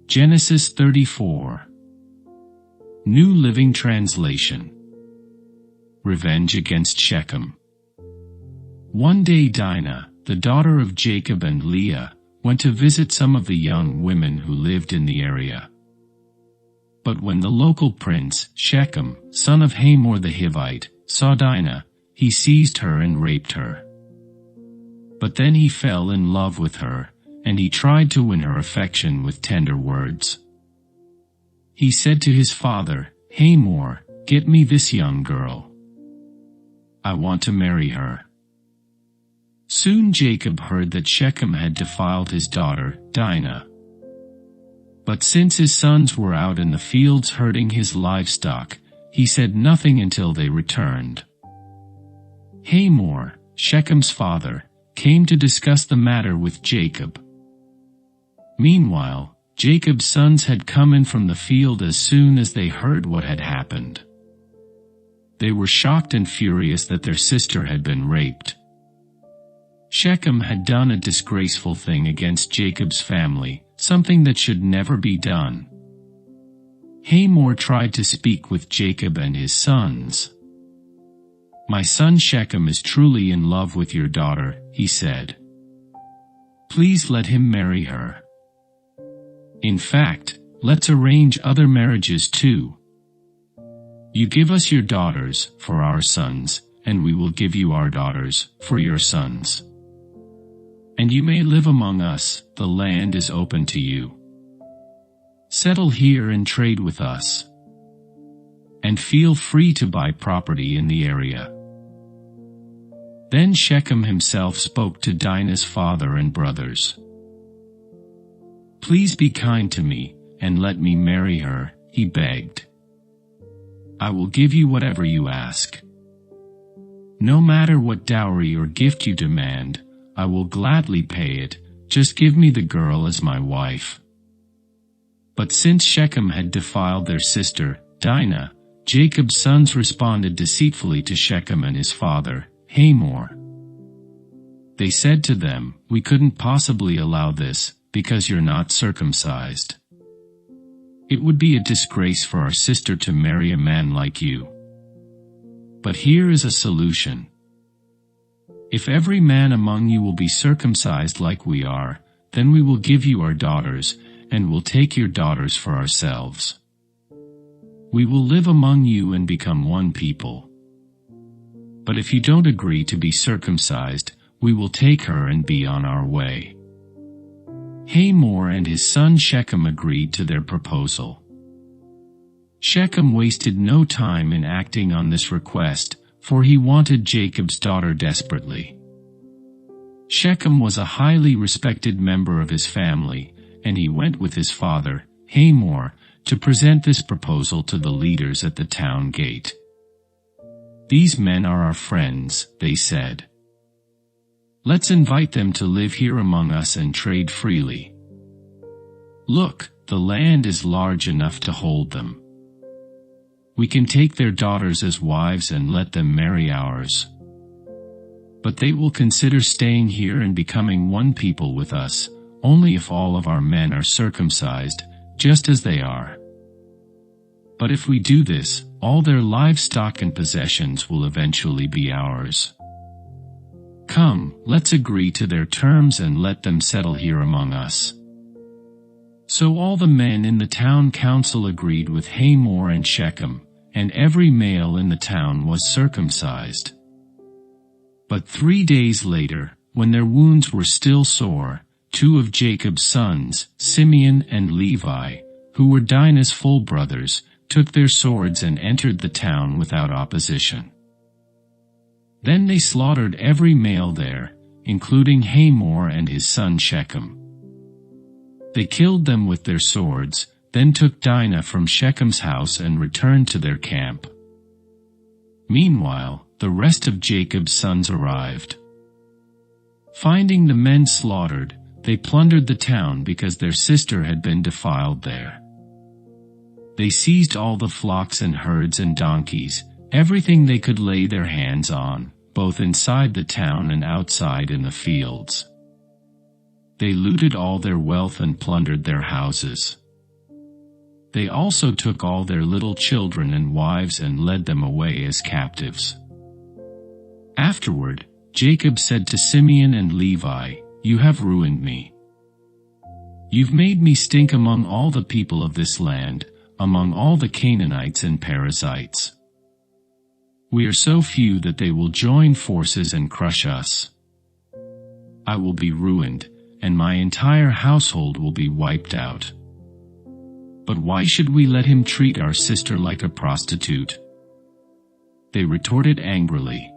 Genesis 34. New Living Translation. Revenge against Shechem. One day Dinah, the daughter of Jacob and Leah, went to visit some of the young women who lived in the area. But when the local prince, Shechem, son of Hamor the Hivite, saw Dinah, he seized her and raped her. But then he fell in love with her, and he tried to win her affection with tender words. He said to his father, "Hamor, get me this young girl. I want to marry her." Soon Jacob heard that Shechem had defiled his daughter, Dinah. But since his sons were out in the fields herding his livestock, he said nothing until they returned. Hamor, Shechem's father, came to discuss the matter with Jacob. Meanwhile, Jacob's sons had come in from the field as soon as they heard what had happened. They were shocked and furious that their sister had been raped. Shechem had done a disgraceful thing against Jacob's family, something that should never be done. Hamor tried to speak with Jacob and his sons. "My son Shechem is truly in love with your daughter," he said. "Please let him marry her. In fact, let's arrange other marriages too. You give us your daughters for our sons, and we will give you our daughters for your sons. And you may live among us, the land is open to you. Settle here and trade with us. And feel free to buy property in the area." Then Shechem himself spoke to Dinah's father and brothers. "Please be kind to me, and let me marry her," he begged. "I will give you whatever you ask. No matter what dowry or gift you demand, I will gladly pay it, just give me the girl as my wife." But since Shechem had defiled their sister, Dinah, Jacob's sons responded deceitfully to Shechem and his father, Hamor. They said to them, "We couldn't possibly allow this, because you're not circumcised. It would be a disgrace for our sister to marry a man like you. But here is a solution. If every man among you will be circumcised like we are, then we will give you our daughters, and will take your daughters for ourselves. We will live among you and become one people. But if you don't agree to be circumcised, we will take her and be on our way." Hamor and his son Shechem agreed to their proposal. Shechem wasted no time in acting on this request, for he wanted Jacob's daughter desperately. Shechem was a highly respected member of his family, and he went with his father, Hamor, to present this proposal to the leaders at the town gate. "These men are our friends," they said. "Let's invite them to live here among us and trade freely. Look, the land is large enough to hold them. We can take their daughters as wives and let them marry ours. But they will consider staying here and becoming one people with us, only if all of our men are circumcised, just as they are. But if we do this, all their livestock and possessions will eventually be ours. Come, let's agree to their terms and let them settle here among us." So all the men in the town council agreed with Hamor and Shechem, and every male in the town was circumcised. But 3 days later, when their wounds were still sore, 2 of Jacob's sons, Simeon and Levi, who were Dinah's full brothers, took their swords and entered the town without opposition. Then they slaughtered every male there, including Hamor and his son Shechem. They killed them with their swords, then took Dinah from Shechem's house and returned to their camp. Meanwhile, the rest of Jacob's sons arrived. Finding the men slaughtered, they plundered the town because their sister had been defiled there. They seized all the flocks and herds and donkeys, everything they could lay their hands on, both inside the town and outside in the fields. They looted all their wealth and plundered their houses. They also took all their little children and wives and led them away as captives. Afterward, Jacob said to Simeon and Levi, "You have ruined me. You've made me stink among all the people of this land, among all the Canaanites and Perizzites. We are so few that they will join forces and crush us. I will be ruined, and my entire household will be wiped out. But why should we let him treat our sister like a prostitute?" They retorted angrily,